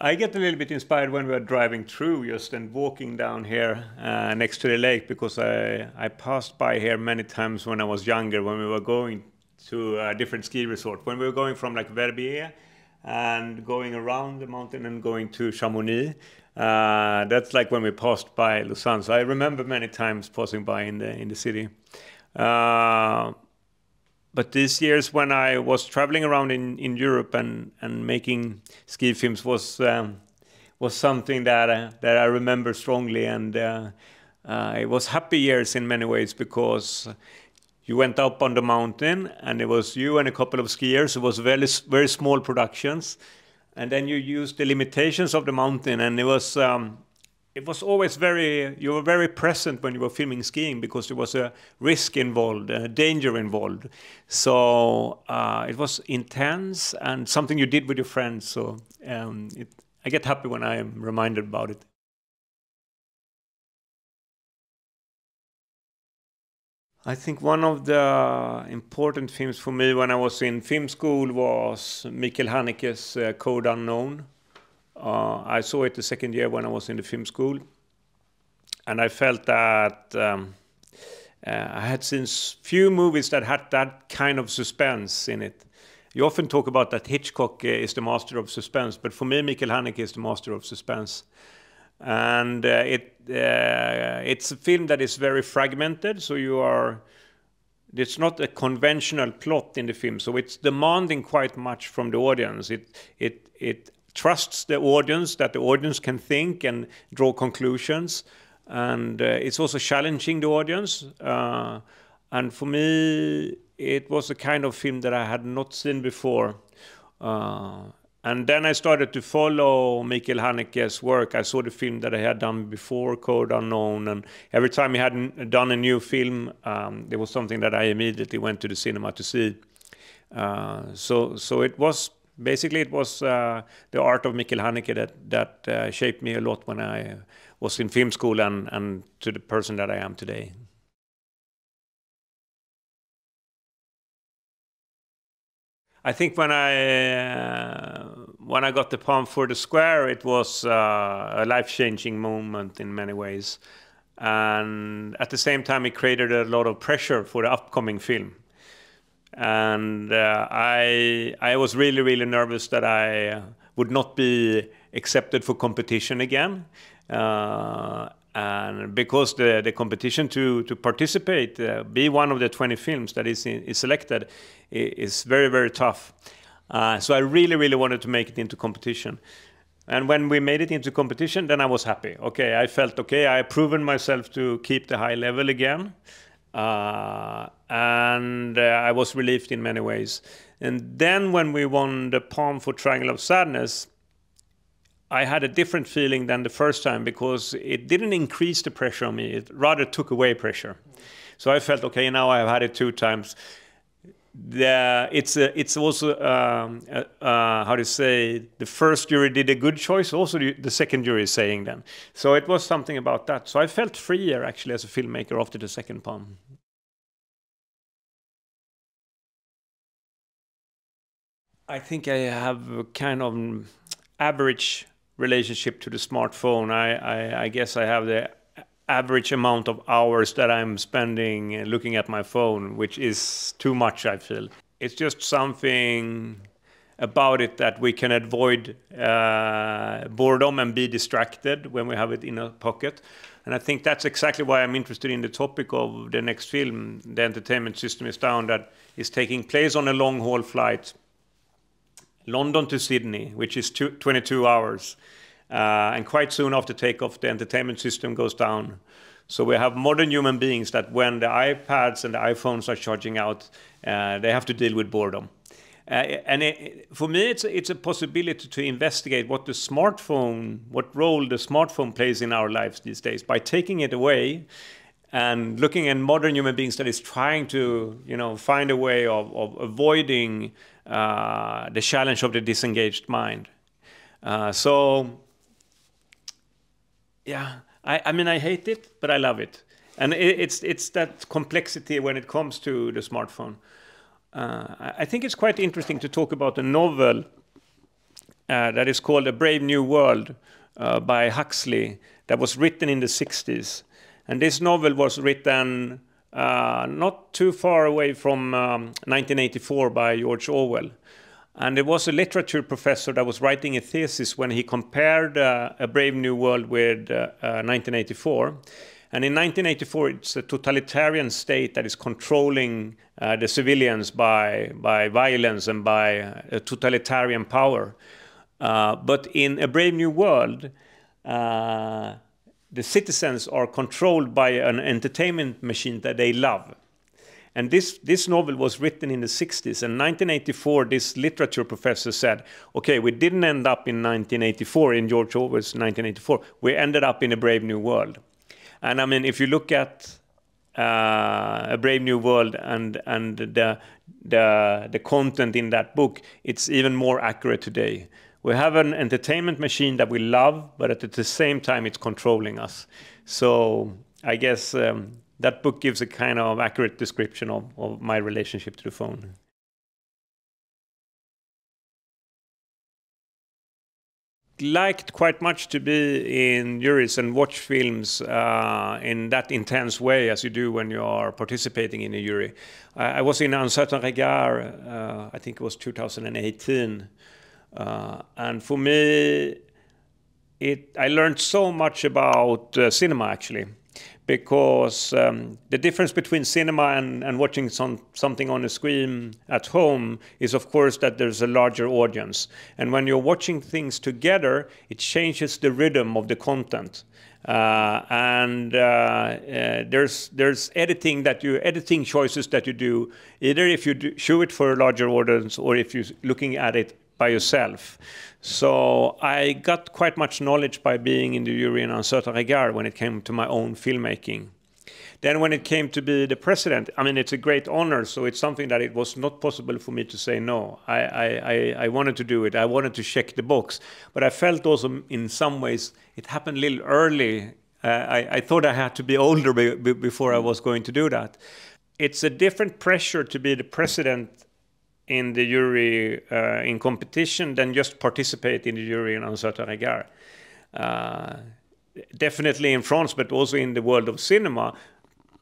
I get a little bit inspired when we are driving through just and walking down here next to the lake, because I passed by here many times when I was younger, when we were going to a different ski resort. When we were going from like Verbier and going around the mountain and going to Chamonix, that's like when we passed by Lausanne. So I remember many times passing by in the city. But these years when I was traveling around in Europe and making ski films was something that I remember strongly, and it was happy years in many ways, because you went up on the mountain and it was you and a couple of skiers. It was very, very small productions, and then you used the limitations of the mountain, and it was always you were very present when you were filming skiing, because there was a risk involved, a danger involved. So it was intense and something you did with your friends. So I get happy when I am reminded about it. I think one of the important films for me when I was in film school was Michael Haneke's Code Unknown. I saw it the second year when I was in the film school, and I felt that I had seen few movies that had that kind of suspense in it. You often talk about that Hitchcock is the master of suspense, but for me, Michael Haneke is the master of suspense. And it's a film that is very fragmented, so it's not a conventional plot in the film, so it's demanding quite much from the audience. It trusts the audience, that the audience can think and draw conclusions, and it's also challenging the audience. And for me, it was a kind of film that I had not seen before. And then I started to follow Michael Haneke's work. I saw the film that I had done before, Code Unknown, and every time he had done a new film, there was something that I immediately went to the cinema to see. So it was basically the art of Michael Haneke that shaped me a lot when I was in film school and to the person that I am today. I think when I got the palm for the square, it was a life-changing moment in many ways, and at the same time, it created a lot of pressure for the upcoming film. And I was really, really nervous that I would not be accepted for competition again. And because the competition to participate, be one of the 20 films that is selected, is very, very tough. So I really, really wanted to make it into competition. And when we made it into competition, then I was happy. Okay, I felt, okay, I have proven myself to keep the high level again. And I was relieved in many ways. And then when we won the Palm for Triangle of Sadness, I had a different feeling than the first time, because it didn't increase the pressure on me. It rather took away pressure. So I felt, okay, now I've had it 2 times. It's also, how to say, the first jury did a good choice. Also, the second jury is saying then. So it was something about that. So I felt freer, actually, as a filmmaker after the second Palm. I think I have a kind of average relationship to the smartphone. I guess I have the average amount of hours that I'm spending looking at my phone, which is too much, I feel. It's just something about it that we can avoid boredom and be distracted when we have it in a pocket. And I think that's exactly why I'm interested in the topic of the next film, The Entertainment System is Down, that is taking place on a long-haul flight, London to Sydney, which is 22 hours. And quite soon after takeoff, the entertainment system goes down. So we have modern human beings that when the iPads and the iPhones are charging out, they have to deal with boredom. For me, it's a possibility to investigate what role the smartphone plays in our lives these days. By taking it away and looking at modern human beings that is trying to, find a way of avoiding the challenge of the disengaged mind. Yeah, I mean, I hate it, but I love it. And it's that complexity when it comes to the smartphone. I think it's quite interesting to talk about a novel that is called A Brave New World by Huxley, that was written in the 60s. And this novel was written not too far away from 1984 by George Orwell. And there was a literature professor that was writing a thesis when he compared A Brave New World with 1984. And in 1984, it's a totalitarian state that is controlling the civilians by violence and by a totalitarian power. But in A Brave New World, the citizens are controlled by an entertainment machine that they love. And this novel was written in the 60s. And 1984, this literature professor said, okay, we didn't end up in 1984, in George Orwell's 1984. We ended up in A Brave New World. And I mean, if you look at A Brave New World and the content in that book, it's even more accurate today. We have an entertainment machine that we love, but at the same time, it's controlling us. So I guess that book gives a kind of accurate description of my relationship to the phone. Liked quite much to be in juries and watch films in that intense way as you do when you are participating in a jury. I was in Un certain regard, I think it was 2018. And for me, I learned so much about cinema, actually. Because the difference between cinema and watching something on a screen at home is, of course, that there's a larger audience. And when you're watching things together, it changes the rhythm of the content. There's editing choices that you do, either if you show it for a larger audience or if you're looking at it by yourself. So I got quite much knowledge by being in the jury in Un certain regard when it came to my own filmmaking. Then when it came to be the president, I mean, it's a great honor, so it's something that it was not possible for me to say no. I wanted to do it. I wanted to check the box. But I felt also in some ways it happened a little early. I thought I had to be older before I was going to do that. It's a different pressure to be the president in the jury in competition than just participate in the jury in Un certain regard. Definitely in France, but also in the world of cinema,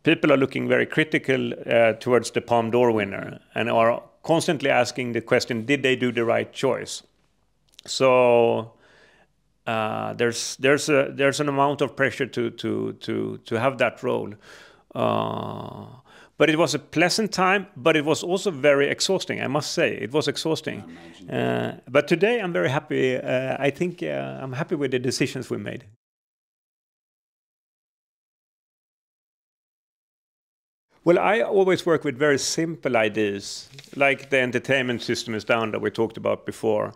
people are looking very critical towards the Palme d'Or winner and are constantly asking the question, did they do the right choice? So there's an amount of pressure to have that role. But it was a pleasant time, but it was also very exhausting, I must say. It was exhausting. But today I'm very happy. I think I'm happy with the decisions we made. Well, I always work with very simple ideas, like the entertainment system is down that we talked about before.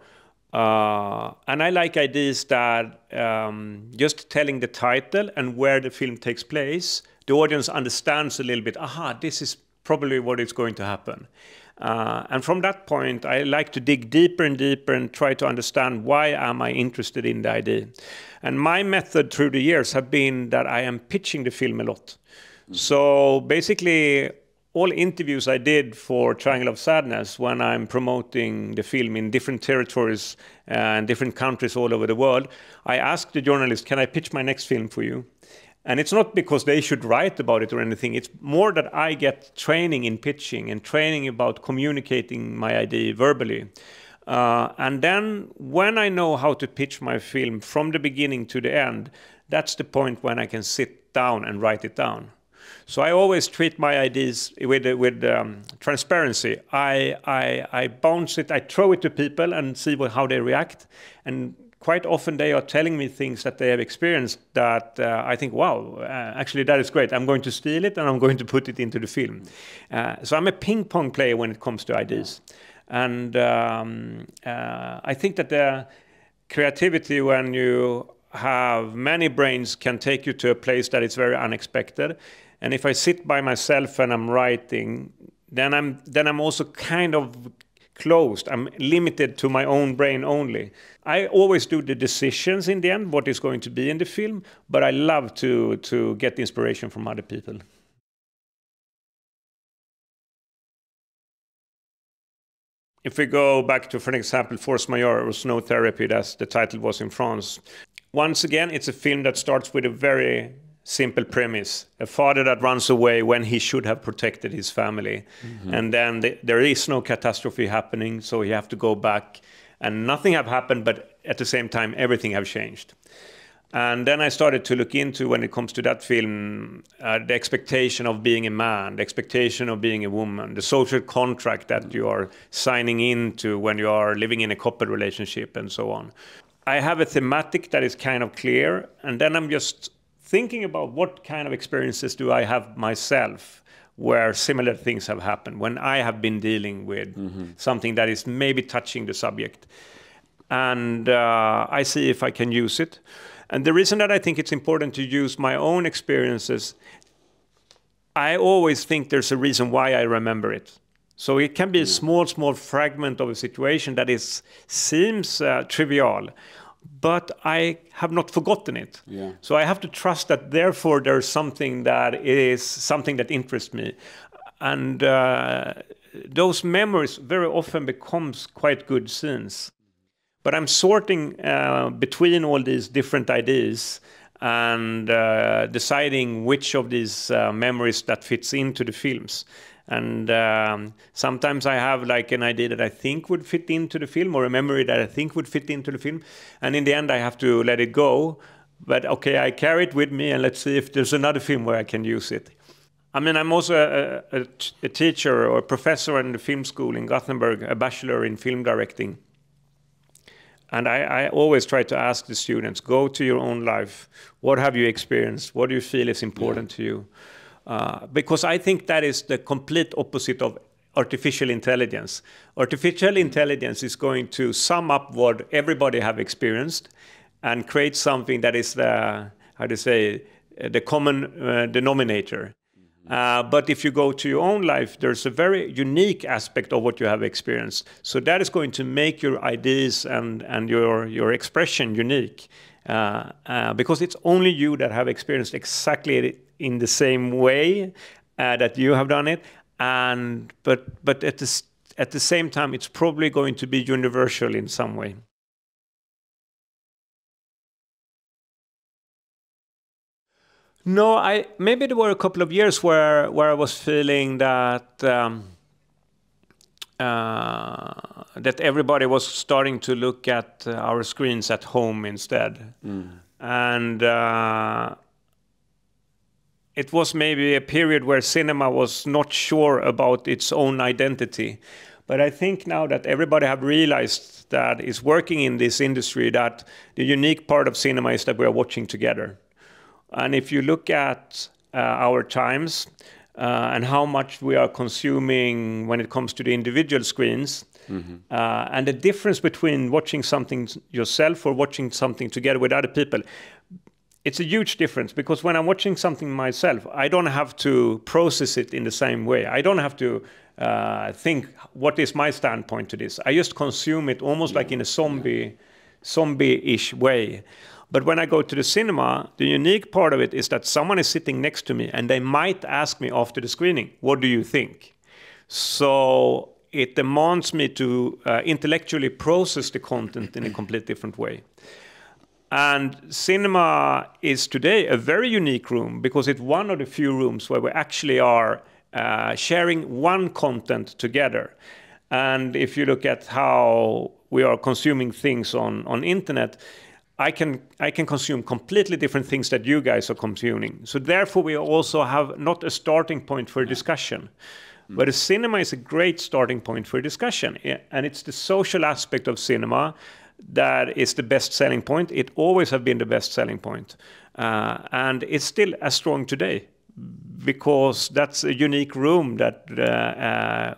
And I like ideas that just telling the title and where the film takes place, the audience understands a little bit, aha, this is probably what is going to happen. And from that point, I like to dig deeper and deeper and try to understand why am I interested in the idea. And my method through the years have been that I am pitching the film a lot. So basically, all interviews I did for Triangle of Sadness when I'm promoting the film in different territories and different countries all over the world, I asked the journalist, can I pitch my next film for you? And it's not because they should write about it or anything. It's more that I get training in pitching and training about communicating my idea verbally. And then when I know how to pitch my film from the beginning to the end, that's the point when I can sit down and write it down. So I always treat my ideas with transparency. I bounce it, I throw it to people and see how they react. And quite often they are telling me things that they have experienced that I think, wow, actually that is great. I'm going to steal it and I'm going to put it into the film. So I'm a ping pong player when it comes to ideas. And I think that the creativity, when you have many brains, can take you to a place that is very unexpected. And if I sit by myself and I'm writing, then I'm also kind of closed. I'm limited to my own brain only. I always do the decisions in the end, what is going to be in the film, but I love to get inspiration from other people. if we go back to, for example, Force Majeure or Snow Therapy, as the title was in France, once again, it's a film that starts with a very simple premise. A father that runs away when he should have protected his family. And then there is no catastrophe happening, so he have to go back. And nothing have happened, but at the same time, everything have changed. And then I started to look into, when it comes to that film, the expectation of being a man, the expectation of being a woman, the social contract that you are signing into when you are living in a couple relationship and so on. I have a thematic that is kind of clear, and then I'm just thinking about what kind of experiences do I have myself where similar things have happened, when I have been dealing with something that is maybe touching the subject. And I see if I can use it. And the reason that I think it's important to use my own experiences, I always think there's a reason why I remember it. So it can be a small fragment of a situation that seems trivial, but I have not forgotten it. Yeah. So I have to trust that therefore there's something that interests me. And those memories very often becomes quite good scenes. But I'm sorting between all these different ideas and deciding which of these memories that fits into the films. And sometimes I have like an idea that I think would fit into the film, or a memory that I think would fit into the film. And in the end, I have to let it go. But okay, I carry it with me, and let's see if there's another film where I can use it. I mean, I'm also a teacher or a professor in the film school in Gothenburg, a bachelor in film directing. And I always try to ask the students, go to your own life. What have you experienced? What do you feel is important to you? Because I think that is the complete opposite of artificial intelligence. Artificial intelligence is going to sum up what everybody have experienced and create something that is the common denominator. But if you go to your own life, there's a very unique aspect of what you have experienced. So that is going to make your ideas and your expression unique. Because it's only you that have experienced exactly in the same way that you have done it. But at the same time, it's probably going to be universal in some way. No, maybe there were a couple of years where I was feeling that that everybody was starting to look at our screens at home instead, and it was maybe a period where cinema was not sure about its own identity. But I think now that everybody have realized that is working in this industry, that the unique part of cinema is that we are watching together. And if you look at our times and how much we are consuming when it comes to the individual screens, and the difference between watching something yourself or watching something together with other people, it's a huge difference. Because when I'm watching something myself, I don't have to process it in the same way. I don't have to think, what is my standpoint to this? I just consume it almost like in a zombie-ish way. But when I go to the cinema, the unique part of it is that someone is sitting next to me and they might ask me after the screening, what do you think? So it demands me to intellectually process the content in a completely different way. And cinema is today a very unique room because it's one of the few rooms where we actually are sharing one content together. And if you look at how we are consuming things on internet, I can consume completely different things that you guys are consuming. So therefore, we also have not a starting point for a discussion. But a cinema is a great starting point for a discussion. And it's the social aspect of cinema that is the best selling point. It always has been the best selling point. And it's still as strong today, because that's a unique room that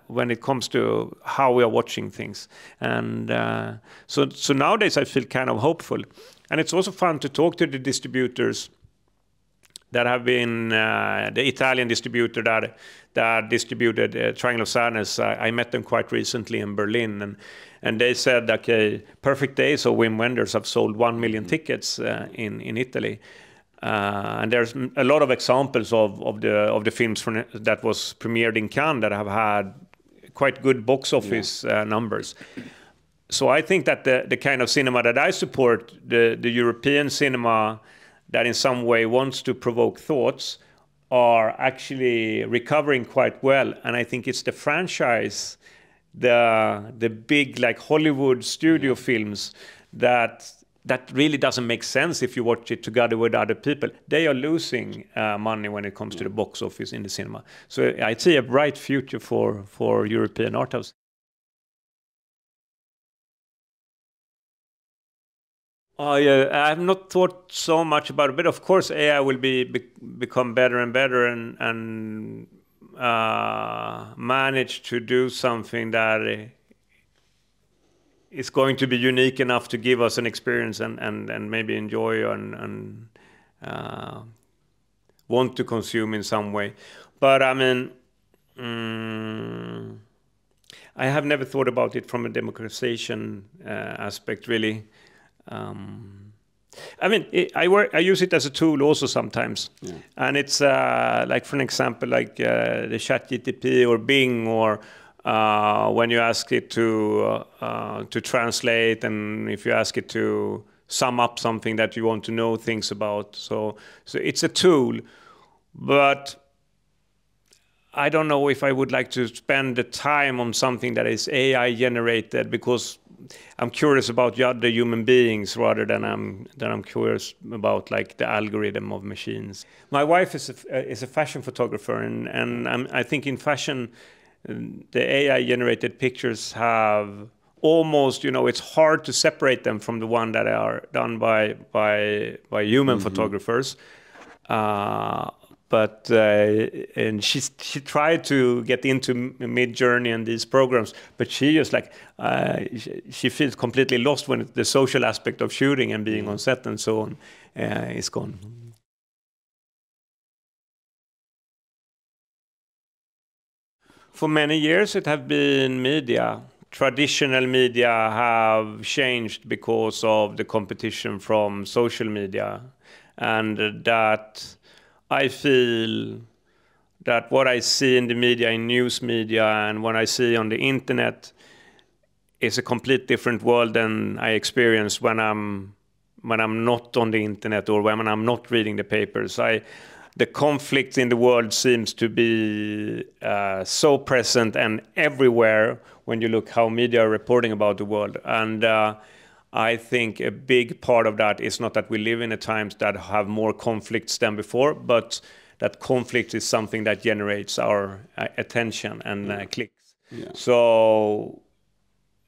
when it comes to how we are watching things. And so nowadays I feel kind of hopeful. And it's also fun to talk to the distributors that have been, the Italian distributor that distributed Triangle of Sadness. I met them quite recently in Berlin, and they said, okay, Perfect Days of Wim Wenders have sold 1 million tickets in Italy. And there's a lot of examples of the films that was premiered in Cannes that have had quite good box office numbers. So I think that the kind of cinema that I support, the European cinema that in some way wants to provoke thoughts, are actually recovering quite well. And I think it's the franchise, the big like Hollywood studio films that really doesn't make sense if you watch it together with other people. They are losing money when it comes to the box office in the cinema. So I see a bright future for European art house. Oh yeah, I have not thought so much about it, but of course AI will become better and better and manage to do something that is going to be unique enough to give us an experience and maybe enjoy and want to consume in some way. But I mean, I have never thought about it from a democratization aspect, really. I mean, I use it as a tool also sometimes, and it's like, for an example, like the ChatGPT or Bing, or when you ask it to translate, and if you ask it to sum up something that you want to know things about. So it's a tool, but I don't know if I would like to spend the time on something that is AI generated, because I'm curious about the human beings rather than I'm curious about like the algorithm of machines. My wife is a fashion photographer, and I think in fashion the AI generated pictures have almost, it's hard to separate them from the one that are done by human photographers. But and she tried to get into Midjourney and these programs, but she just like she feels completely lost when the social aspect of shooting and being on set and so on is gone. For many years, it have been media. Traditional media have changed because of the competition from social media, and that I feel that what I see in the media, in news media, and what I see on the internet is a complete different world than I experience when I'm not on the internet or when I'm not reading the papers. The conflict in the world seems to be so present and everywhere when you look how media are reporting about the world. And I think a big part of that is not that we live in a times that have more conflicts than before, but that conflict is something that generates our attention and clicks. Yeah. So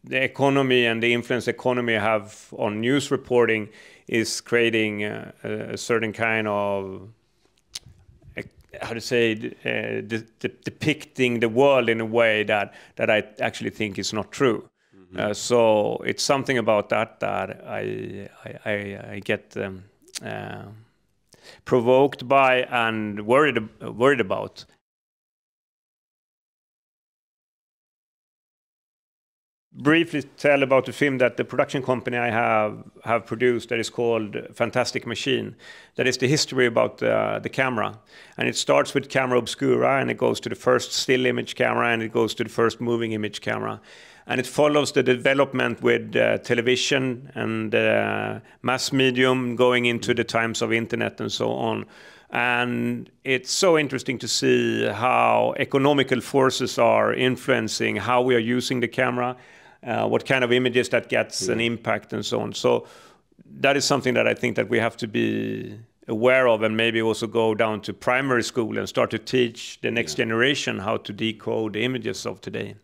the economy and the influence economy have on news reporting is creating a certain kind of, how to say, depicting the world in a way that I actually think is not true. So it's something about that I get provoked by and worried about. Briefly tell about the film that the production company I have produced that is called Fantastic Machine. That is the history about the camera. And it starts with camera obscura, and it goes to the first still image camera, and it goes to the first moving image camera. And it follows the development with television and mass medium going into the times of internet and so on. And it's so interesting to see how economical forces are influencing how we are using the camera, what kind of images that gets an impact and so on. So that is something that I think that we have to be aware of, and maybe also go down to primary school and start to teach the next generation how to decode the images of today.